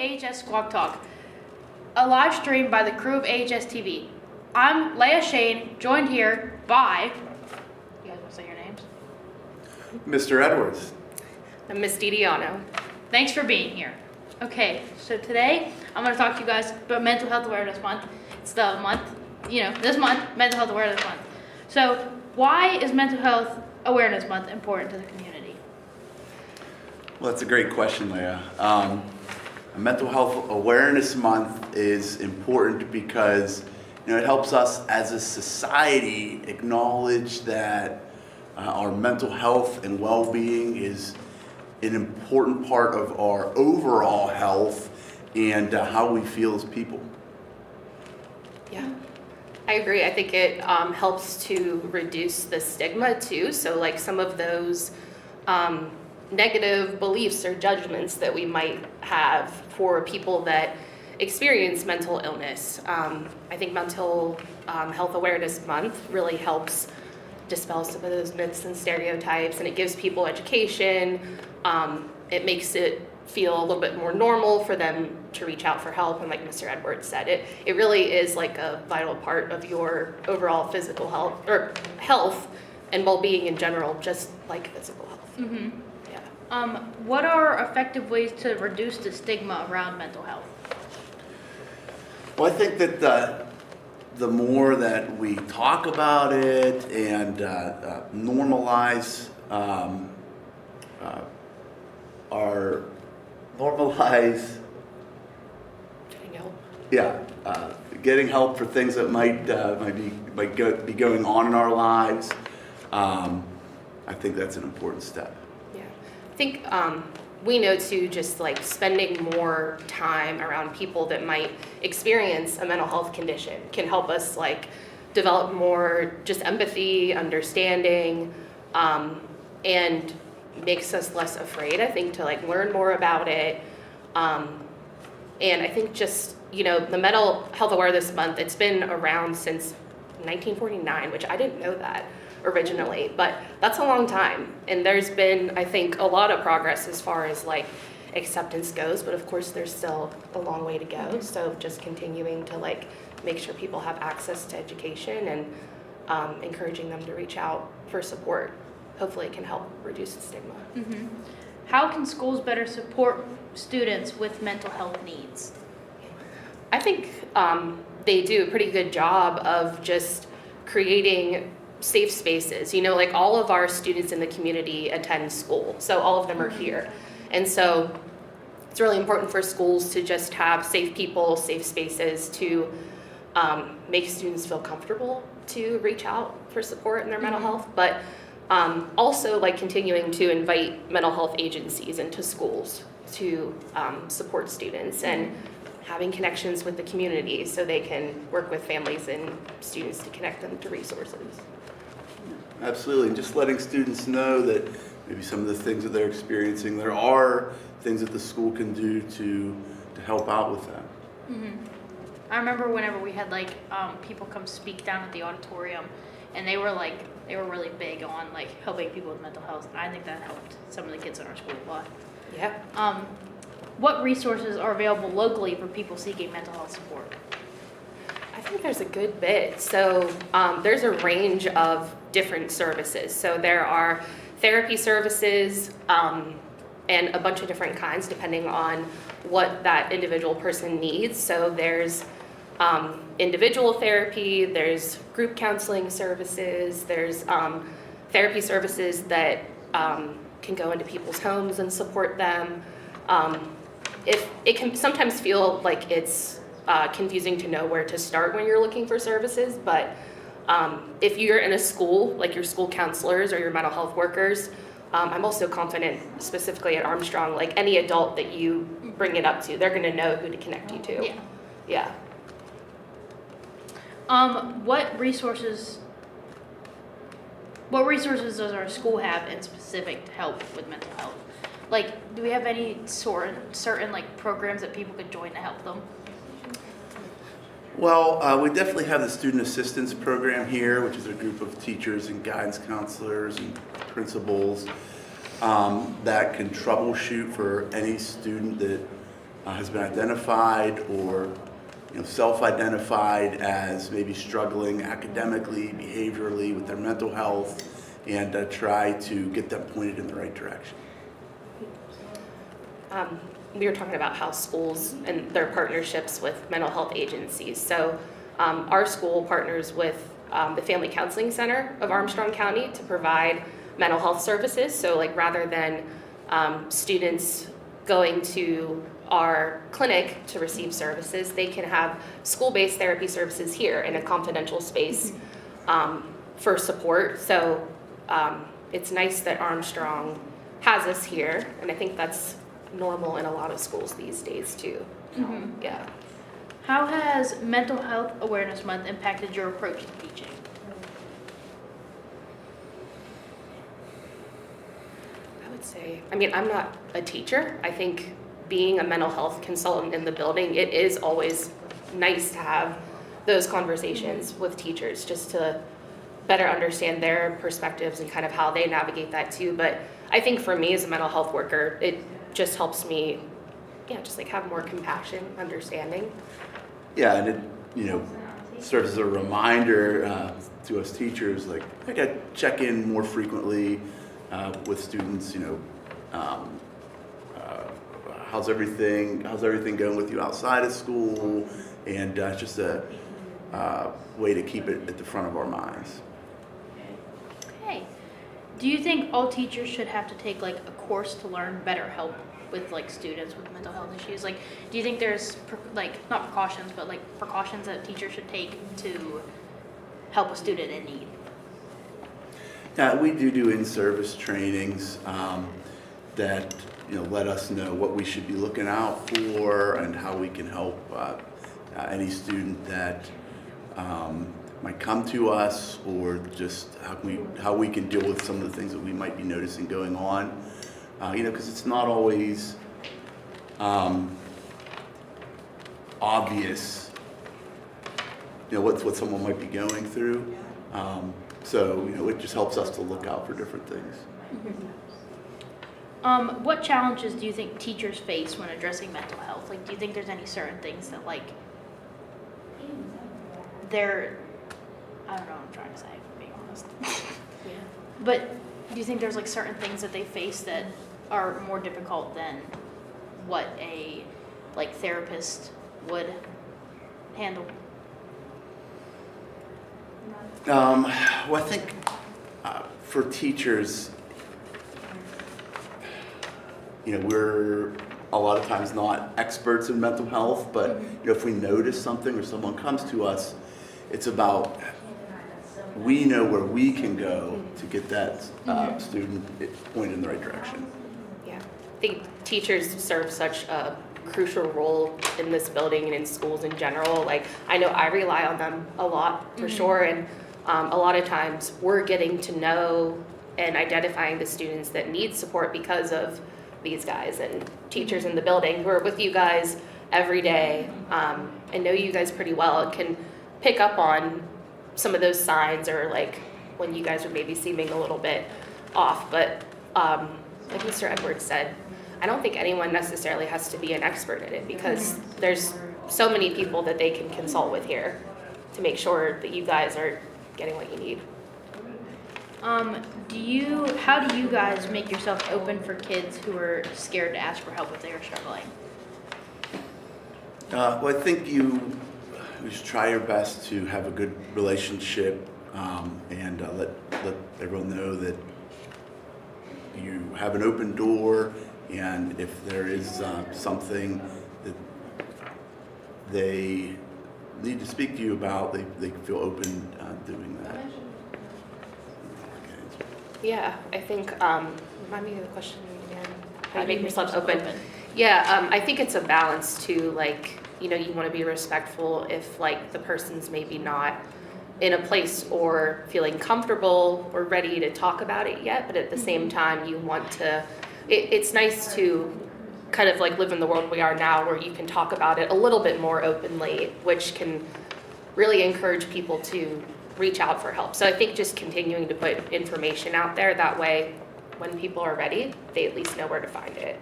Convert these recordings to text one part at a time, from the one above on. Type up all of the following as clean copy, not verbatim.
AHS Squawk Talk, a live stream by the crew of AHS-TV. I'm Leah Shane, joined here by, you guys want to say your names? Mr. Edwards. I'm Miss Didiano. Thanks for being here. Okay, so today I'm going to talk to you guys about Mental Health Awareness Month. It's the month, this month, Mental Health Awareness Month. So why is Mental Health Awareness Month important to the community? Well, that's a great question, Leah. Mental Health Awareness Month is important because it helps us as a society acknowledge that our mental health and well-being is an important part of our overall health and how we feel as people. Yeah, I agree. I think it helps to reduce the stigma too. So like some of those negative beliefs or judgments that we might have for people that experience mental illness. I think Mental Health Awareness Month really helps dispel some of those myths and stereotypes, and it gives people education. It makes it feel a little bit more normal for them to reach out for help, and like Mr. Edwards said, it really is like a vital part of your overall physical health or health and well-being in general, just like physical health. Mm-hmm. Yeah. What are effective ways to reduce the stigma around mental health? Well, I think that the more that we talk about it and normalize getting help for things that might be going on in our lives. I think that's an important step. Yeah, I think we know too, just like spending more time around people that might experience a mental health condition can help us like develop more just empathy, understanding, and makes us less afraid, I think, to like learn more about it. And I think just, the Mental Health Awareness Month, it's been around since 1949, which I didn't know that originally, but that's a long time. And there's been, I think, a lot of progress as far as like acceptance goes, but of course there's still a long way to go. So just continuing to like make sure people have access to education and encouraging them to reach out for support. Hopefully it can help reduce the stigma. Mm-hmm. How can schools better support students with mental health needs? I think they do a pretty good job of just creating safe spaces. Like all of our students in the community attend school, so all of them are here. And so it's really important for schools to just have safe people, safe spaces to make students feel comfortable to reach out for support in their mental health, but also like continuing to invite mental health agencies into schools to support students and having connections with the community so they can work with families and students to connect them to resources. Absolutely, and just letting students know that maybe some of the things that they're experiencing, there are things that the school can do to help out with that. Mm-hmm. I remember whenever we had like people come speak down at the auditorium, and they were really big on like helping people with mental health, and I think that helped some of the kids in our school a lot. Yeah. What resources are available locally for people seeking mental health support? I think there's a good bit. So there's a range of different services. So there are therapy services and a bunch of different kinds depending on what that individual person needs. So there's individual therapy, there's group counseling services, there's therapy services that can go into people's homes and support them. If it can sometimes feel like it's confusing to know where to start when you're looking for services, but if you're in a school, like your school counselors or your mental health workers, I'm also confident specifically at Armstrong, like any adult that you bring it up to, they're gonna know who to connect you to. Yeah. What resources does our school have in specific to help with mental health? Like, do we have any certain like programs that people could join to help them? Well, we definitely have the Student Assistance Program here, which is a group of teachers and guidance counselors and principals that can troubleshoot for any student that has been identified or self-identified as maybe struggling academically, behaviorally with their mental health, and try to get them pointed in the right direction. We were talking about how schools and their partnerships with mental health agencies. So our school partners with the Family Counseling Center of Armstrong County to provide mental health services. So like rather than students going to our clinic to receive services, they can have school-based therapy services here in a confidential space for support. So it's nice that Armstrong has us here, and I think that's normal in a lot of schools these days too. Yeah. How has Mental Health Awareness Month impacted your approach to teaching? I would say, I mean, I'm not a teacher. I think being a mental health consultant in the building, it is always nice to have those conversations with teachers just to better understand their perspectives and kind of how they navigate that too. But I think for me as a mental health worker, it just helps me, just like have more compassion, understanding. Yeah, and it, serves as a reminder to us teachers, like I got to check in more frequently with students. How's everything going with you outside of school, and just a way to keep it at the front of our minds. Okay. Do you think all teachers should have to take like a course to learn better help with like students with mental health issues? Like, do you think there's not precautions, but like precautions that teachers should take to help a student in need? Yeah, we do in-service trainings that let us know what we should be looking out for and how we can help any student that might come to us, or just how we can deal with some of the things that we might be noticing going on. Because it's not always obvious, what someone might be going through. So it just helps us to look out for different things. What challenges do you think teachers face when addressing mental health? Like, do you think there's any certain things that I don't know what I'm trying to say, if I'm being honest. Yeah. But do you think there's like certain things that they face that are more difficult than what a therapist would handle? Well, I think for teachers, we're a lot of times not experts in mental health, but if we notice something or someone comes to us, it's about we know where we can go to get that student pointed in the right direction. Yeah, I think teachers serve such a crucial role in this building and in schools in general. Like, I know I rely on them a lot for sure, and a lot of times we're getting to know and identifying the students that need support because of these guys and teachers in the building who are with you guys every day and know you guys pretty well and can pick up on some of those signs, or like when you guys are maybe seeming a little bit off. But like Mr. Edwards said, I don't think anyone necessarily has to be an expert in it, because there's so many people that they can consult with here to make sure that you guys are getting what you need. How do you guys make yourself open for kids who are scared to ask for help if they are struggling? Well, I think you just try your best to have a good relationship and let everyone know that you have an open door, and if there is something that they need to speak to you about, they can feel open doing that. Yeah, I think, remind me of the question again. How you make yourself open? Yeah, I think it's a balance too, you want to be respectful if the person's maybe not in a place or feeling comfortable or ready to talk about it yet, but at the same time you want to, it's nice to kind of live in the world we are now where you can talk about it a little bit more openly, which can really encourage people to reach out for help. So I think just continuing to put information out there, that way when people are ready, they at least know where to find it,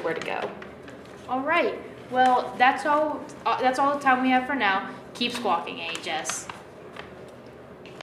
where to go. All right. Well, that's all the time we have for now. Keep squawking, AHS.